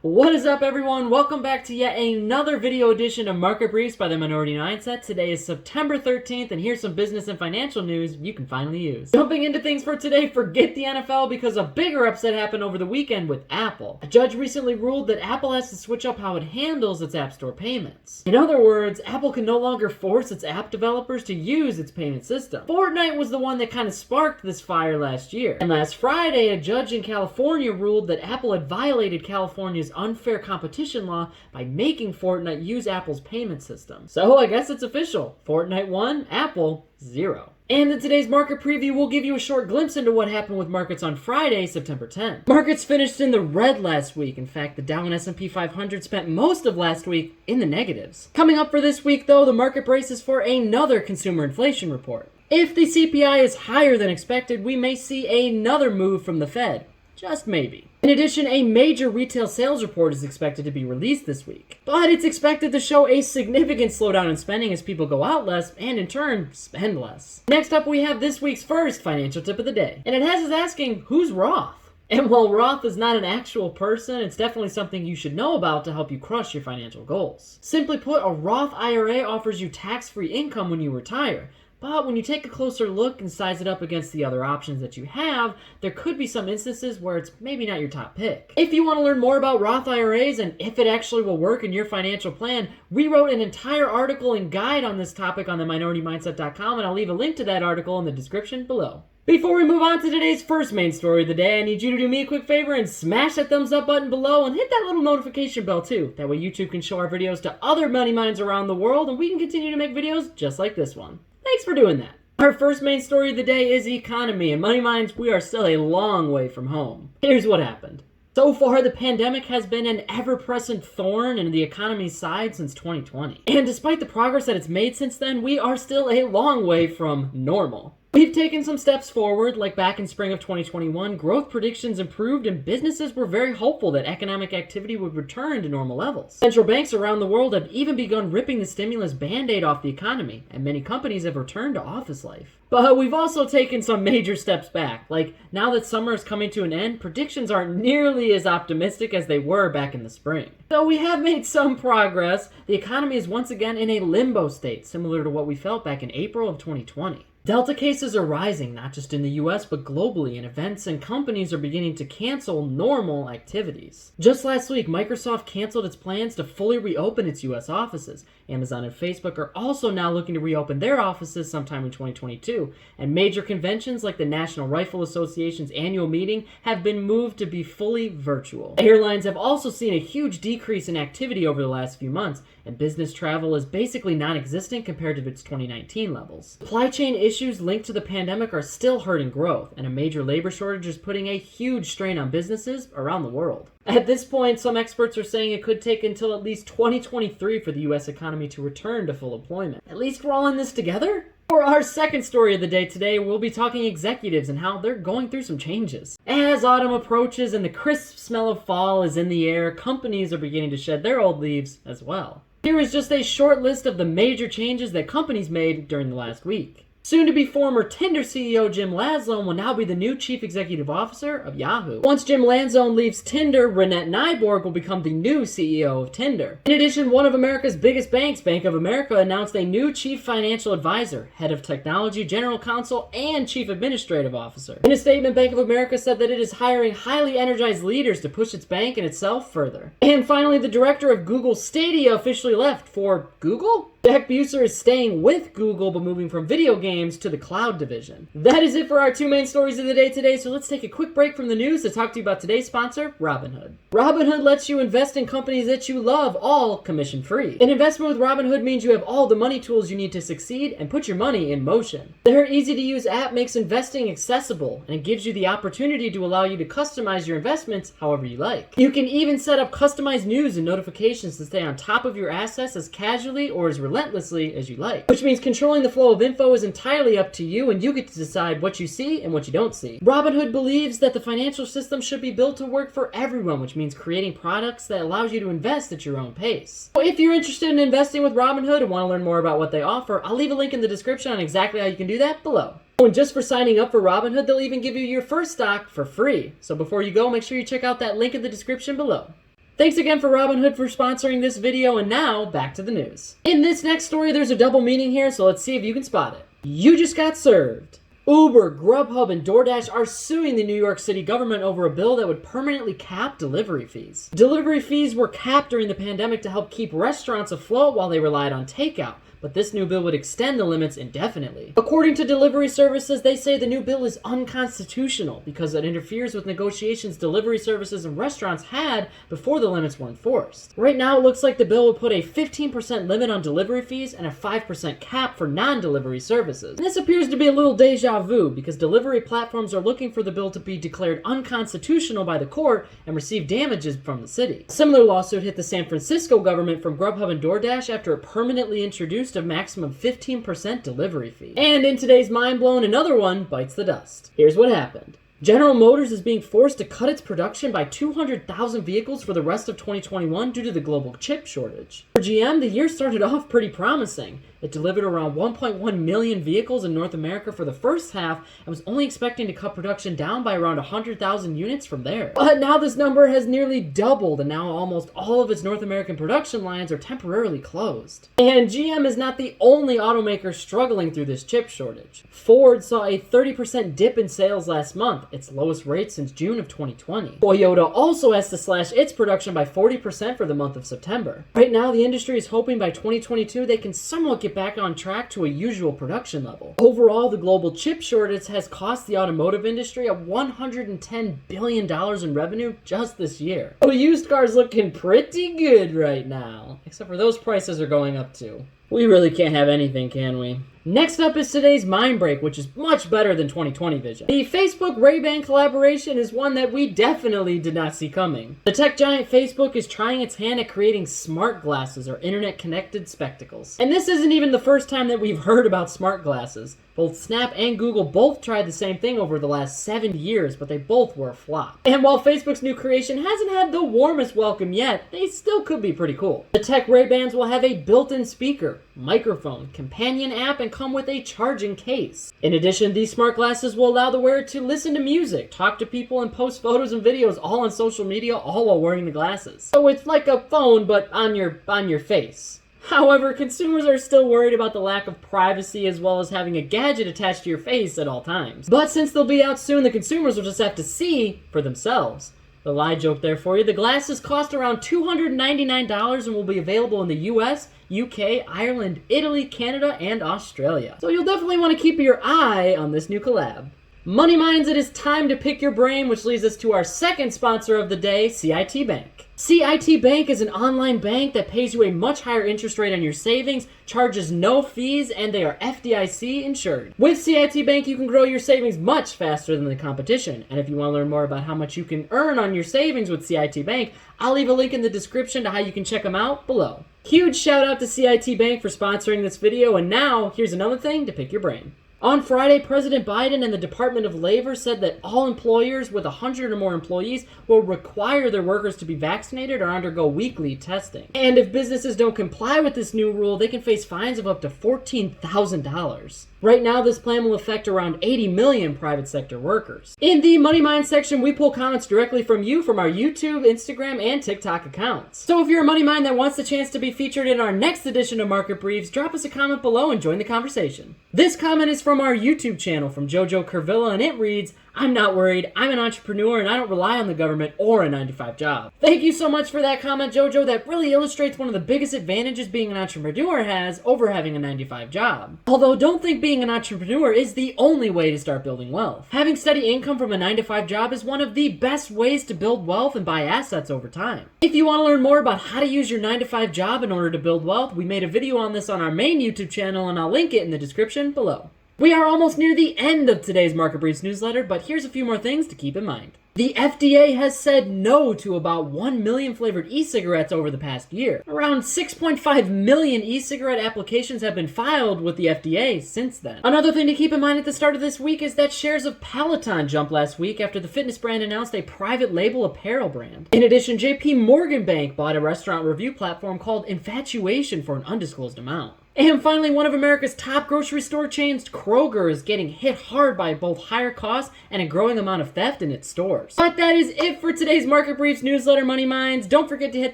What is up, everyone? Welcome back to yet another video edition of Market Briefs by the Minority Mindset. Today is September 13th, and here's some business and financial news you can finally use. Jumping into things for today, forget the NFL because a bigger upset happened over the weekend with Apple. A judge recently ruled that Apple has to switch up how it handles its App Store payments. In other words, Apple can no longer force its app developers to use its payment system. Fortnite was the one that kind of sparked this fire last year. And last Friday, a judge in California ruled that Apple had violated California's unfair competition law by making Fortnite use Apple's payment system. So I guess it's official. Fortnite won, Apple 0. And in today's market preview, we'll give you a short glimpse into what happened with markets on Friday, September 10th. Markets finished in the red last week. In fact, the Dow and S&P 500 spent most of last week in the negatives. Coming up for this week, though, the market braces for another consumer inflation report. If the CPI is higher than expected, we may see another move from the Fed. Just maybe. In addition, a major retail sales report is expected to be released this week. But it's expected to show a significant slowdown in spending as people go out less and in turn spend less. Next up, we have this week's first financial tip of the day. And it has us asking, who's Roth? And while Roth is not an actual person, it's definitely something you should know about to help you crush your financial goals. Simply put, a Roth IRA offers you tax-free income when you retire. But when you take a closer look and size it up against the other options that you have, there could be some instances where it's maybe not your top pick. If you want to learn more about Roth IRAs and if it actually will work in your financial plan, we wrote an entire article and guide on this topic on theminoritymindset.com, and I'll leave a link to that article in the description below. Before we move on to today's first main story of the day, I need you to do me a quick favor and smash that thumbs up button below and hit that little notification bell too. That way YouTube can show our videos to other money minds around the world and we can continue to make videos just like this one. Thanks for doing that. Our first main story of the day is economy, and money minds, we are still a long way from home. Here's what happened. So far, the pandemic has been an ever-present thorn in the economy's side since 2020. And despite the progress that it's made since then, we are still a long way from normal. We've taken some steps forward, like back in spring of 2021, growth predictions improved and businesses were very hopeful that economic activity would return to normal levels. Central banks around the world have even begun ripping the stimulus band-aid off the economy, and many companies have returned to office life. But we've also taken some major steps back, like now that summer is coming to an end, predictions aren't nearly as optimistic as they were back in the spring. Though we have made some progress, the economy is once again in a limbo state, similar to what we felt back in April of 2020. Delta cases are rising, not just in the US, but globally, and events and companies are beginning to cancel normal activities. Just last week, Microsoft canceled its plans to fully reopen its US offices. Amazon and Facebook are also now looking to reopen their offices sometime in 2022, and major conventions like the National Rifle Association's annual meeting have been moved to be fully virtual. Airlines have also seen a huge decrease in activity over the last few months, and business travel is basically non-existent compared to its 2019 levels. Supply chain issues linked to the pandemic are still hurting growth, and a major labor shortage is putting a huge strain on businesses around the world. At this point, some experts are saying it could take until at least 2023 for the US economy to return to full employment. At least we're all in this together? For our second story of the day today, we'll be talking executives and how they're going through some changes. As autumn approaches and the crisp smell of fall is in the air, companies are beginning to shed their old leaves as well. Here is just a short list of the major changes that companies made during the last week. Soon-to-be former Tinder CEO Jim Lanzone will now be the new Chief Executive Officer of Yahoo. Once Jim Lanzone leaves Tinder, Renette Nyborg will become the new CEO of Tinder. In addition, one of America's biggest banks, Bank of America, announced a new Chief Financial Advisor, Head of Technology, General Counsel, and Chief Administrative Officer. In a statement, Bank of America said that it is hiring highly energized leaders to push its bank and itself further. And finally, the director of Google Stadia officially left for Google? Jack Buser is staying with Google but moving from video games to the cloud division. That is it for our two main stories of the day today, so let's take a quick break from the news to talk to you about today's sponsor, Robinhood. Robinhood lets you invest in companies that you love, all commission-free. An investment with Robinhood means you have all the money tools you need to succeed and put your money in motion. Their easy-to-use app makes investing accessible, and it gives you the opportunity to allow you to customize your investments however you like. You can even set up customized news and notifications to stay on top of your assets as casually or as relentlessly as you like, which means controlling the flow of info is entirely up to you, and you get to decide what you see and what you don't see. Robinhood believes that the financial system should be built to work for everyone, which means creating products that allows you to invest at your own pace. So if you're interested in investing with Robinhood and want to learn more about what they offer, I'll leave a link in the description on exactly how you can do that below. Oh, and just for signing up for Robinhood, they'll even give you your first stock for free. So before you go, make sure you check out that link in the description below. Thanks again for Robinhood for sponsoring this video, and now back to the news. In this next story, there's a double meaning here, so let's see if you can spot it. You just got served. Uber, Grubhub, and DoorDash are suing the New York City government over a bill that would permanently cap delivery fees. Delivery fees were capped during the pandemic to help keep restaurants afloat while they relied on takeout, but this new bill would extend the limits indefinitely. According to delivery services, they say the new bill is unconstitutional because it interferes with negotiations delivery services and restaurants had before the limits were enforced. Right now, it looks like the bill would put a 15% limit on delivery fees and a 5% cap for non-delivery services. And this appears to be a little deja vu because delivery platforms are looking for the bill to be declared unconstitutional by the court and receive damages from the city. A similar lawsuit hit the San Francisco government from Grubhub and DoorDash after it permanently introduced a maximum 15% delivery fee. And in today's Mind Blown, another one bites the dust. Here's what happened. General Motors is being forced to cut its production by 200,000 vehicles for the rest of 2021 due to the global chip shortage. For GM, the year started off pretty promising. It delivered around 1.1 million vehicles in North America for the first half and was only expecting to cut production down by around 100,000 units from there. But now this number has nearly doubled, and now almost all of its North American production lines are temporarily closed. And GM is not the only automaker struggling through this chip shortage. Ford saw a 30% dip in sales last month, its lowest rate since June of 2020. Toyota also has to slash its production by 40% for the month of September. Right now, the industry is hoping by 2022 they can somewhat get back on track to a usual production level. Overall, the global chip shortage has cost the automotive industry a $110 billion in revenue just this year. So used cars looking pretty good right now, except for those prices are going up too. We really can't have anything, can we? Next up is today's Mind Break, which is much better than 2020 vision. The Facebook RayBan collaboration is one that we definitely did not see coming. The tech giant Facebook is trying its hand at creating smart glasses or internet-connected spectacles. And this isn't even the first time that we've heard about smart glasses. Both Snap and Google both tried the same thing over the last 7 years, but they both were a flop. And while Facebook's new creation hasn't had the warmest welcome yet, they still could be pretty cool. The tech RayBans will have a built-in speaker, microphone, companion app, and come with a charging case. In addition, these smart glasses will allow the wearer to listen to music, talk to people, and post photos and videos all on social media, all while wearing the glasses. So it's like a phone, but on your face. However, consumers are still worried about the lack of privacy as well as having a gadget attached to your face at all times. But since they'll be out soon, the consumers will just have to see for themselves. The lie joke there for you. The glasses cost around $299 and will be available in the US, UK, Ireland, Italy, Canada, and Australia. So you'll definitely want to keep your eye on this new collab. Money Minds, it is time to pick your brain, which leads us to our second sponsor of the day, CIT Bank. CIT Bank is an online bank that pays you a much higher interest rate on your savings, charges no fees, and they are FDIC insured. With CIT Bank, you can grow your savings much faster than the competition. And if you want to learn more about how much you can earn on your savings with CIT Bank, I'll leave a link in the description to how you can check them out below. Huge shout out to CIT Bank for sponsoring this video, and now here's another thing to pick your brain. On Friday, President Biden and the Department of Labor said that all employers with 100 or more employees will require their workers to be vaccinated or undergo weekly testing. And if businesses don't comply with this new rule, they can face fines of up to $14,000. Right now, this plan will affect around 80 million private sector workers. In the Money Mind section, we pull comments directly from you from our YouTube, Instagram, and TikTok accounts. So if you're a Money Mind that wants the chance to be featured in our next edition of Market Briefs, drop us a comment below and join the conversation. This comment is from our YouTube channel from Jojo Curvilla, and it reads, "I'm not worried. I'm an entrepreneur and I don't rely on the government or a 9-to-5 job." Thank you so much for that comment, Jojo. That really illustrates one of the biggest advantages being an entrepreneur has over having a 9-to-5 job. Although don't think being an entrepreneur is the only way to start building wealth. Having steady income from a 9-to-5 job is one of the best ways to build wealth and buy assets over time. If you want to learn more about how to use your 9-to-5 job in order to build wealth, we made a video on this on our main YouTube channel and I'll link it in the description below. We are almost near the end of today's Market Briefs newsletter, but here's a few more things to keep in mind. The FDA has said no to about 1 million flavored e-cigarettes over the past year. Around 6.5 million e-cigarette applications have been filed with the FDA since then. Another thing to keep in mind at the start of this week is that shares of Peloton jumped last week after the fitness brand announced a private label apparel brand. In addition, JP Morgan Bank bought a restaurant review platform called Infatuation for an undisclosed amount. And finally, one of America's top grocery store chains, Kroger, is getting hit hard by both higher costs and a growing amount of theft in its stores. But that is it for today's Market Briefs newsletter, Money Minds. Don't forget to hit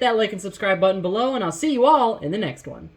that like and subscribe button below, and I'll see you all in the next one.